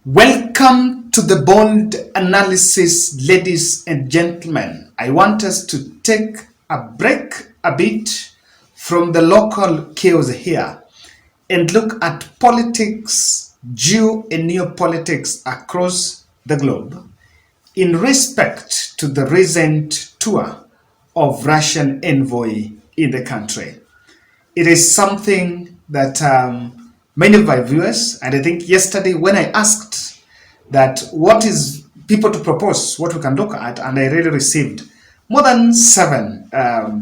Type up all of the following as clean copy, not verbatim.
Welcome to the bold analysis, ladies and gentlemen. I want us to take a break a bit from the local chaos here and look at politics, geo and neopolitics across the globe in respect to the recent tour of Russian envoy in the country. It is something that many of my viewers, and I think yesterday when I asked that what is people to propose, what we can look at, and I really received more than 7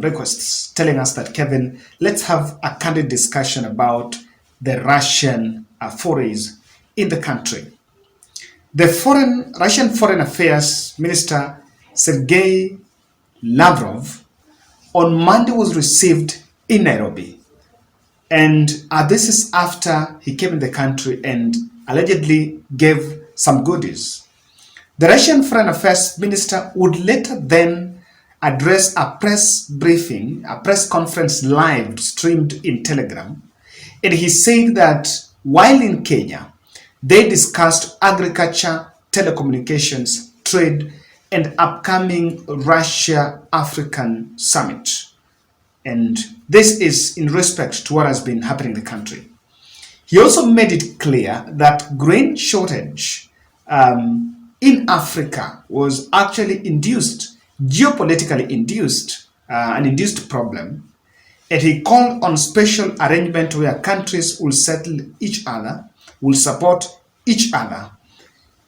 requests telling us that, Kevin, let's have a candid discussion about the Russian forays in the country. The Russian Foreign Affairs Minister Sergei Lavrov on Monday was received in Nairobi. And this is after he came in the country and allegedly gave some goodies. The Russian Foreign Affairs Minister would later then address a press briefing, a press conference live streamed in Telegram. And he said that while in Kenya, they discussed agriculture, telecommunications, trade, and upcoming Russia-African summit. And this is in respect to what has been happening in the country. He also made it clear that grain shortage in Africa was actually induced, geopolitically induced, an induced problem. And he called on special arrangement where countries will settle each other, will support each other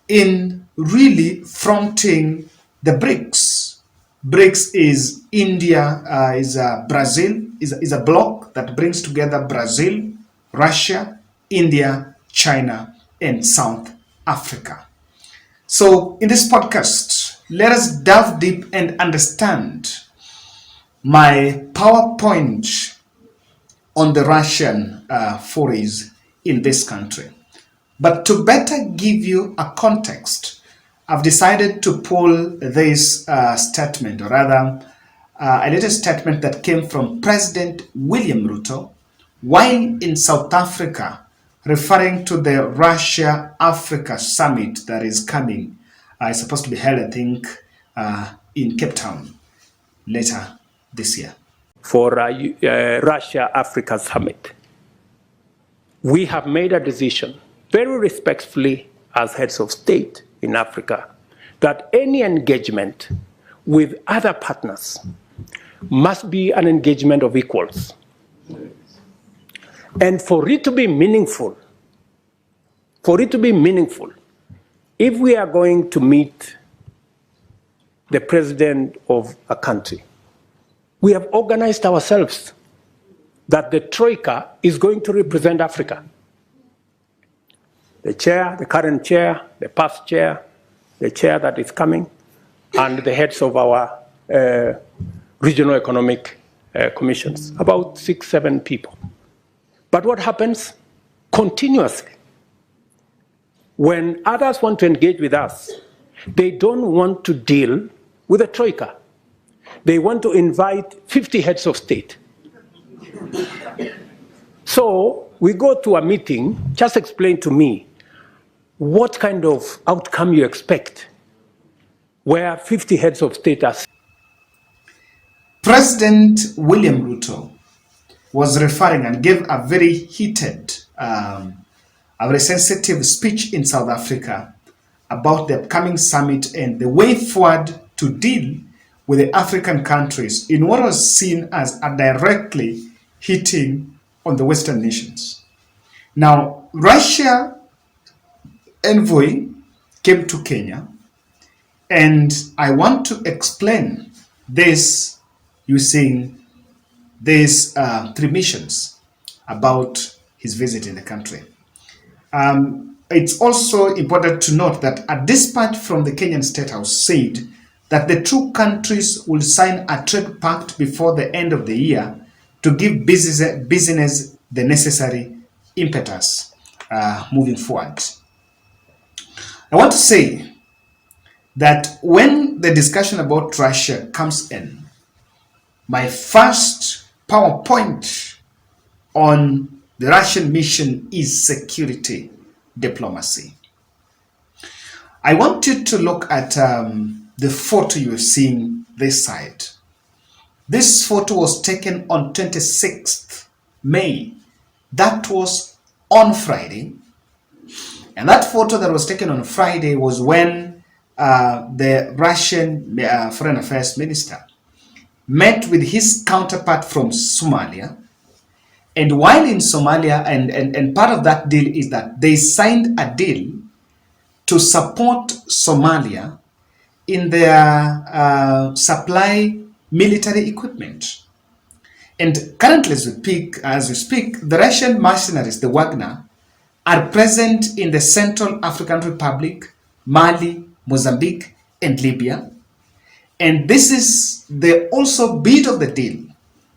in really fronting the BRICS. BRICS is India, Brazil, is a bloc that brings together Brazil, Russia, India, China, and South Africa. So in this podcast, let us dive deep and understand my PowerPoint on the Russian forays in this country. But to better give you a context, I've decided to pull this statement, or rather a latest statement that came from President William Ruto while in South Africa, referring to the Russia-Africa summit that is coming. It's supposed to be held, I think, in Cape Town later this year. For Russia-Africa summit, we have made a decision very respectfully as heads of state in Africa that any engagement with other partners must be an engagement of equals. And for it to be meaningful, if we are going to meet the president of a country, we have organized ourselves that the Troika is going to represent Africa. The chair, the current chair, the past chair, the chair that is coming, and the heads of our regional economic commissions, about 6-7 people. But what happens continuously? When others want to engage with us, they don't want to deal with the Troika. They want to invite 50 heads of state. So we go to a meeting, just explain to me what kind of outcome you expect where 50 heads of state are. President William Ruto was referring and gave a very heated, a very sensitive speech in South Africa about the upcoming summit and the way forward to deal with the African countries in what was seen as a directly hitting on the Western nations. Now, Russia envoy came to Kenya, and I want to explain this using these 3 missions about his visit in the country. It's also important to note that a dispatch from the Kenyan State House said that the 2 countries will sign a trade pact before the end of the year to give business the necessary impetus moving forward. I want to say that when the discussion about Russia comes in, my first PowerPoint on the Russian mission is security diplomacy. I want you to look at the photo you're seeing this side. This photo was taken on 26th May. That was on Friday. And that photo that was taken on Friday was when the Russian Foreign Affairs Minister met with his counterpart from Somalia. And while in Somalia, and part of that deal is that they signed a deal to support Somalia in their supply military equipment. And currently, as we speak, the Russian mercenaries, the Wagner, are present in the Central African Republic, Mali, Mozambique, and Libya. And this is the also bit of the deal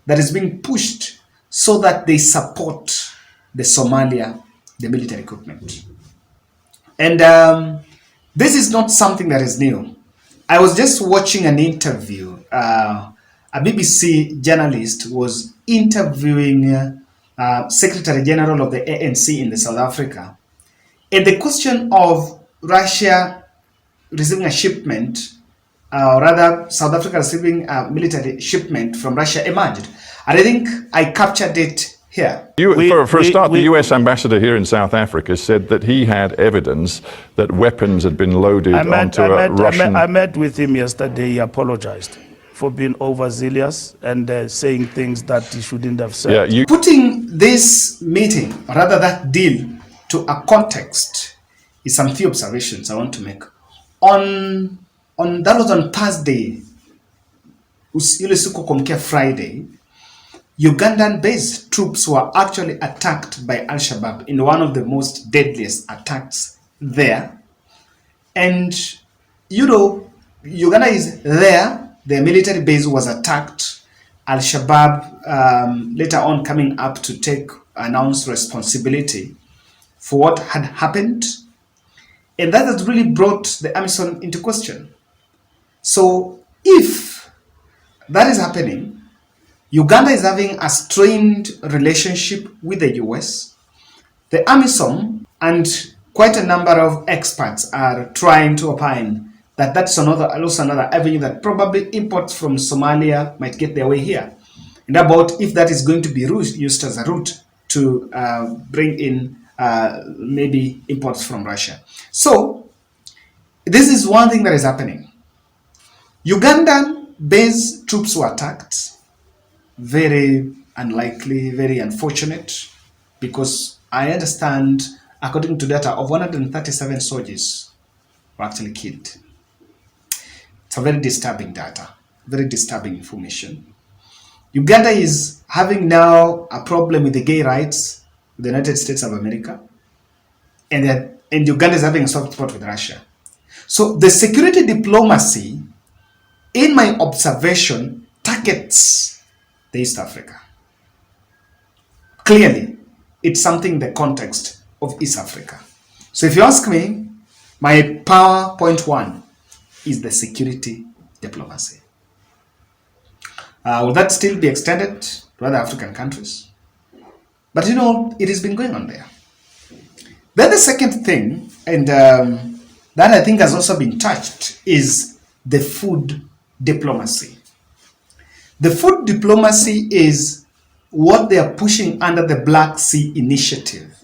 that is being pushed so that they support the Somalia, the military equipment. And this is not something that is new. I was just watching an interview. A BBC journalist was interviewing Secretary General of the ANC in the South Africa. And the question of Russia receiving a shipment, or rather South Africa receiving a military shipment from Russia emerged. And I think I captured it here. For a start, the US ambassador here in South Africa said that he had evidence that weapons had been loaded onto a Russian... I met with him yesterday. He apologized for being overzealous and saying things that he shouldn't have said. Yeah, Putting this meeting, or rather that deal, to a context is some few observations I want to make. That was on Thursday, Friday, Ugandan-based troops were actually attacked by Al-Shabaab in one of the most deadliest attacks there. And, Uganda is there. The military base was attacked. Al-Shabaab later on coming up to announce responsibility for what had happened. And that has really brought the AMISOM into question. So if that is happening, Uganda is having a strained relationship with the US. The AMISOM and quite a number of experts are trying to opine that that's also another avenue that probably imports from Somalia might get their way here. And about if that is going to be used as a route to bring in maybe imports from Russia. So this is one thing that is happening. Ugandan-based troops were attacked. Very unlikely, very unfortunate, because I understand, according to data, of 137 soldiers were actually killed. It's a very disturbing data, very disturbing information. Uganda is having now a problem with the gay rights with the United States of America, and Uganda is having a soft spot with Russia. So the security diplomacy, in my observation, targets the East Africa. Clearly, it's something in the context of East Africa. So if you ask me, my power point one is the security diplomacy. Will that still be extended to other African countries? But it has been going on there. Then the second thing, and that I think has also been touched, is the food diplomacy. The food diplomacy is what they are pushing under the Black Sea Initiative.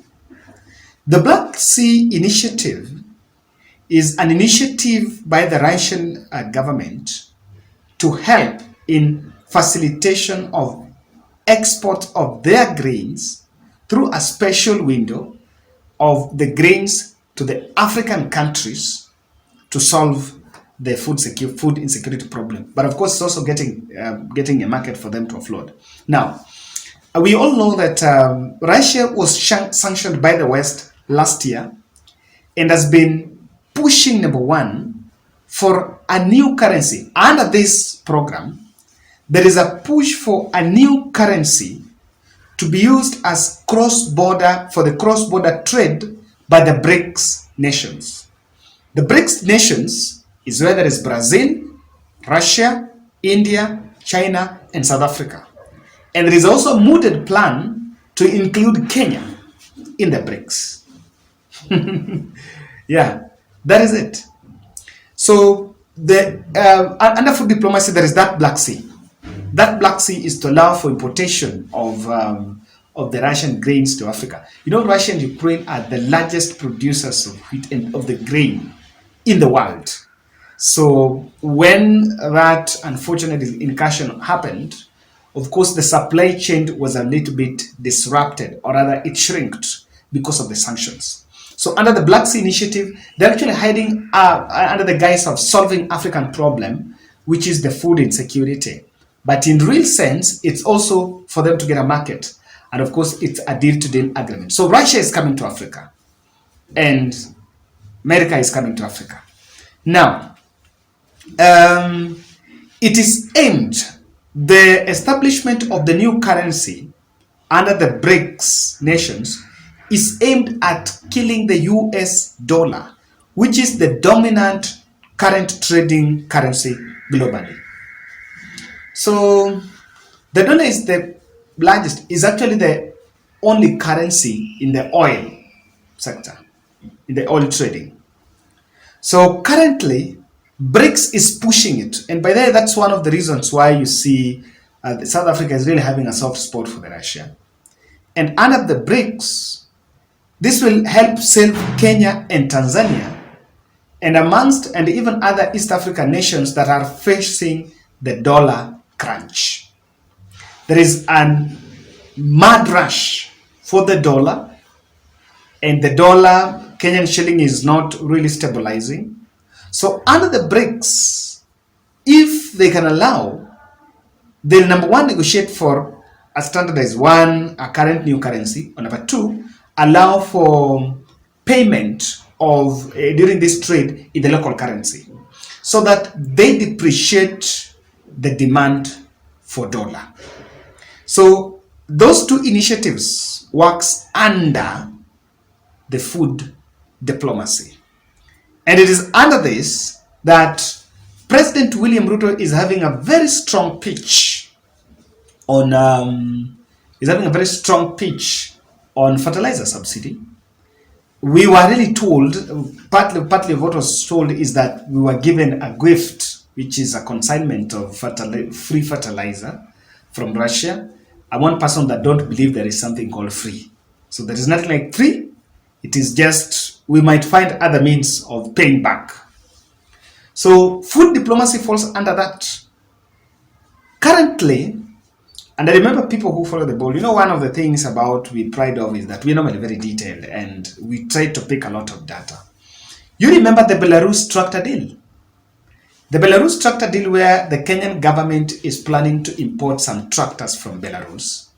The Black Sea Initiative is an initiative by the Russian government to help in facilitation of export of their grains through a special window of the grains to the African countries to solve the food insecurity problem. But of course, it's also getting a market for them to offload. Now, we all know that Russia was sanctioned by the West last year and has been pushing, number one, for a new currency. Under this program, there is a push for a new currency to be used as cross-border, for the cross-border trade by the BRICS nations. The BRICS nations is where there is Brazil, Russia, India, China, and South Africa. And there is also a mooted plan to include Kenya in the BRICS. Yeah, that is it. So the under food diplomacy, there is that Black Sea. That Black Sea is to allow for importation of the Russian grains to Africa. You know, Russia and Ukraine are the largest producers of wheat and of the grain in the world. So when that unfortunate incursion happened, of course, the supply chain was a little bit disrupted, or rather it shrinked because of the sanctions. So under the Black Sea Initiative, they're actually hiding under the guise of solving African problem, which is the food insecurity. But in real sense, it's also for them to get a market. And of course, it's a deal-to-deal agreement. So Russia is coming to Africa, and America is coming to Africa. Now, it is aimed, the establishment of the new currency under the BRICS nations is aimed at killing the US dollar, which is the dominant current trading currency globally. So the dollar is the largest, is actually the only currency in the oil sector, in the oil trading. So currently, BRICS is pushing it. And by that, that's one of the reasons why you see South Africa is really having a soft spot for the Russia. And under the BRICS, this will help save Kenya and Tanzania, and amongst and even other East African nations that are facing the dollar crunch. There is a mad rush for the dollar, and the dollar, Kenyan shilling, is not really stabilizing. So under the BRICS, if they can allow, they'll number one, negotiate for a standardized one, a current new currency, or number two, allow for payment of during this trade in the local currency, so that they depreciate the demand for dollar. So those two initiatives works under the food diplomacy. And it is under this that President William Ruto is having a very strong pitch on fertilizer subsidy. We were really told, partly of what was told is that we were given a gift, which is a consignment of free fertilizer from Russia. I'm one person that don't believe there is something called free. So there is nothing like free. It is just, we might find other means of paying back. So food diplomacy falls under that. Currently, and I remember people who follow the ball, you know, one of the things about we pride of is that we're normally very detailed and we try to pick a lot of data. You remember the Belarus tractor deal? The Belarus tractor deal, where the Kenyan government is planning to import some tractors from Belarus.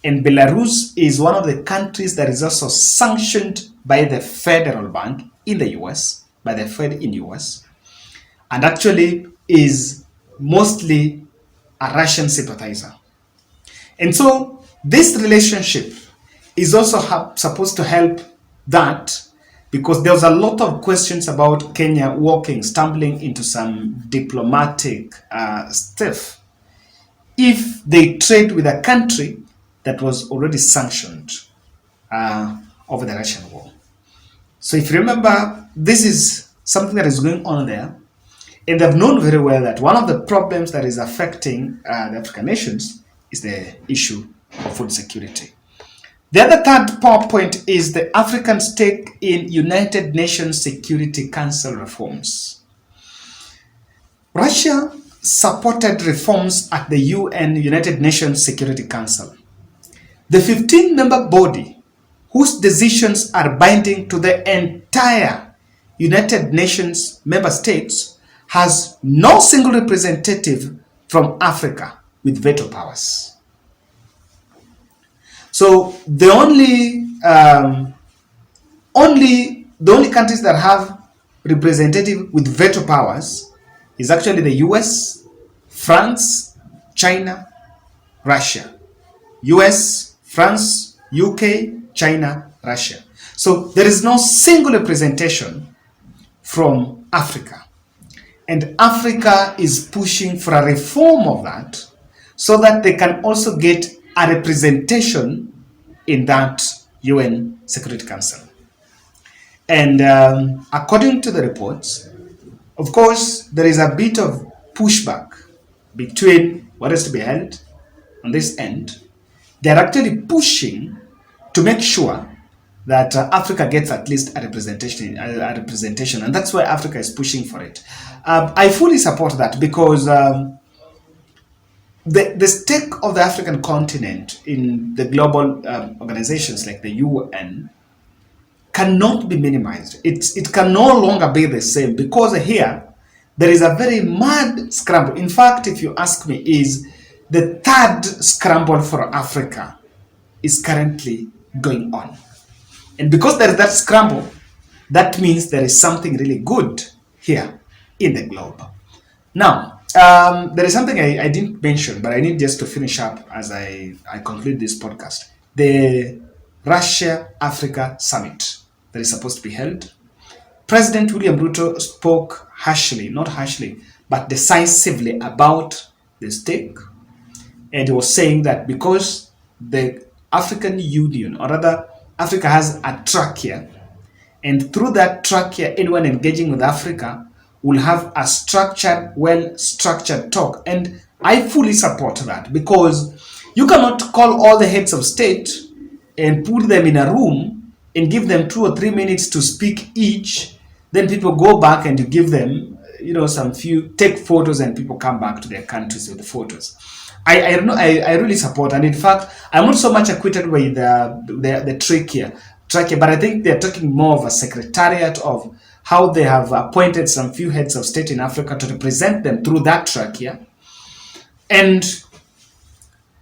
And Belarus is one of the countries that is also sanctioned by the federal bank in the US, by the Fed in US, and actually is mostly a Russian sympathizer. And so this relationship is also supposed to help that, because there was a lot of questions about Kenya stumbling into some diplomatic stuff if they trade with a country that was already sanctioned over the Russian war. So if you remember, this is something that is going on there, and they've known very well that one of the problems that is affecting the African nations is the issue of food security. The other third PowerPoint is the African stake in United Nations Security Council reforms. Russia supported reforms at the UN, United Nations Security Council. The 15-member body, whose decisions are binding to the entire United Nations member states, has no single representative from Africa with veto powers. So the only countries that have representative with veto powers is actually the US, France, China, Russia. US, France, UK, China, Russia. So there is no single representation from Africa. And Africa is pushing for a reform of that so that they can also get a representation in that UN Security Council. And according to the reports, Of course, there is a bit of pushback between what is to be held on this end. They're actually pushing to make sure that Africa gets at least a representation, and that's why Africa is pushing for it. I fully support that because the stake of the African continent in the global organizations like the UN cannot be minimized. It can no longer be the same because here there is a very mad scramble. In fact, if you ask me, is the third scramble for Africa is currently going on. And because there is that scramble, that means there is something really good here in the globe. Now, there is something I didn't mention, but I need just to finish up as I conclude this podcast. The Russia-Africa summit that is supposed to be held. President William Ruto spoke harshly, not harshly, but decisively about the stake. And he was saying that because the African Union, or rather Africa has a trachea, and through that trachea, anyone engaging with Africa will have a structured, well-structured talk. And I fully support that because you cannot call all the heads of state and put them in a room and give them 2 or 3 minutes to speak each. Then people go back and you give them, some few, take photos, and people come back to their countries with the photos. I really support, and in fact, I'm not so much acquainted with the trachea, but I think they're talking more of a secretariat of how they have appointed some few heads of state in Africa to represent them through that trachea. And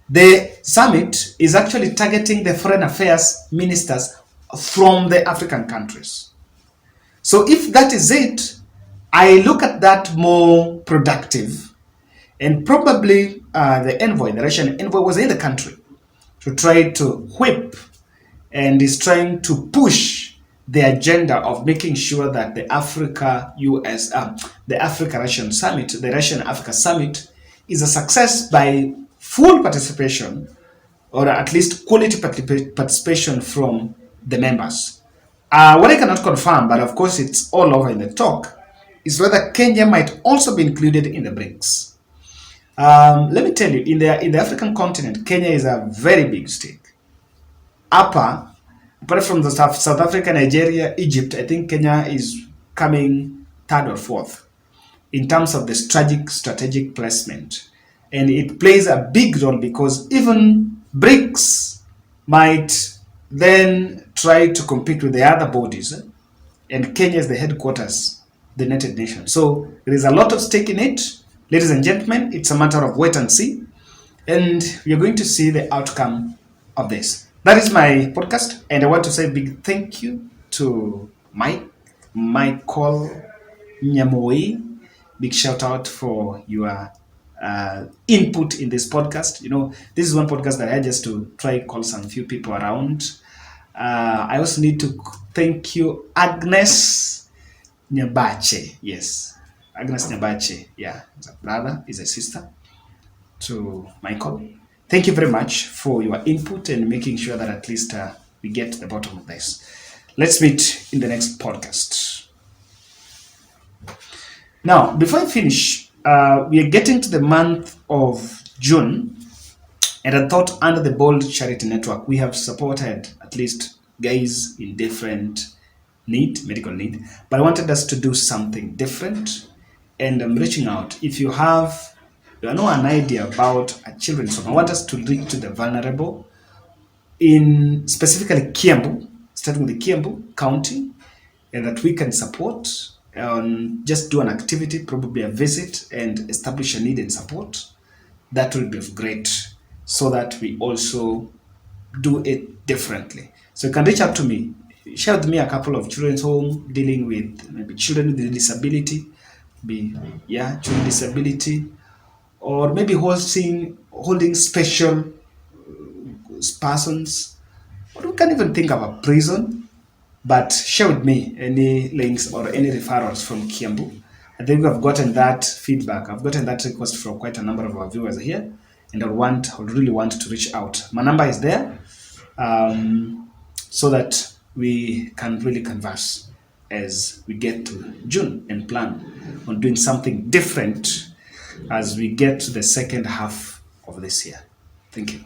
the summit is actually targeting the foreign affairs ministers from the African countries. So if that is it, I look at that more productive. And probably the envoy, the Russian envoy, was in the country to try to whip and is trying to push the agenda of making sure that the Africa-Russian summit, the Russian-Africa summit, is a success by full participation, or at least quality participation from the members. What I cannot confirm, but of course it's all over in the talk, is whether Kenya might also be included in the BRICS. Let me tell you, in the African continent, Kenya is a very big stake. Apart from the South Africa, Nigeria, Egypt, I think Kenya is coming 3rd or 4th in terms of the strategic placement. And it plays a big role because even BRICS might then try to compete with the other bodies. And Kenya is the headquarters, the United Nations. So there is a lot of stake in it. Ladies and gentlemen, it's a matter of wait and see. And we are going to see the outcome of this. That is my podcast. And I want to say a big thank you to Michael Nyamoi. Big shout out for your input in this podcast. This is one podcast that I had just to try call some few people around. I also need to thank you, Agnes Nyabache. Yes, Agnes Nyabache. Yeah, is a brother, is a sister to Michael. Thank you very much for your input and making sure that at least we get to the bottom of this. Let's meet in the next podcast. Now, before I finish, we are getting to the month of June, and I thought under the Bold Charity Network, we have supported at least guys in different medical need, but I wanted us to do something different, and I'm reaching out. If you have an idea about a children's home, I want us to reach to the vulnerable in specifically Kiambu, starting with the Kiambu County, and that we can support. Just do an activity, probably a visit, and establish a need and support. That will be great, so that we also do it differently. So you can reach out to me, share with me a couple of children's home dealing with maybe children with disability, children disability, or maybe holding special persons, or we can even think of a prison. But share with me any links or any referrals from Kiambu. I think I've gotten that feedback. I've gotten that request from quite a number of our viewers here, and I would really want to reach out. My number is there, so that we can really converse as we get to June and plan on doing something different as we get to the second half of this year. Thank you.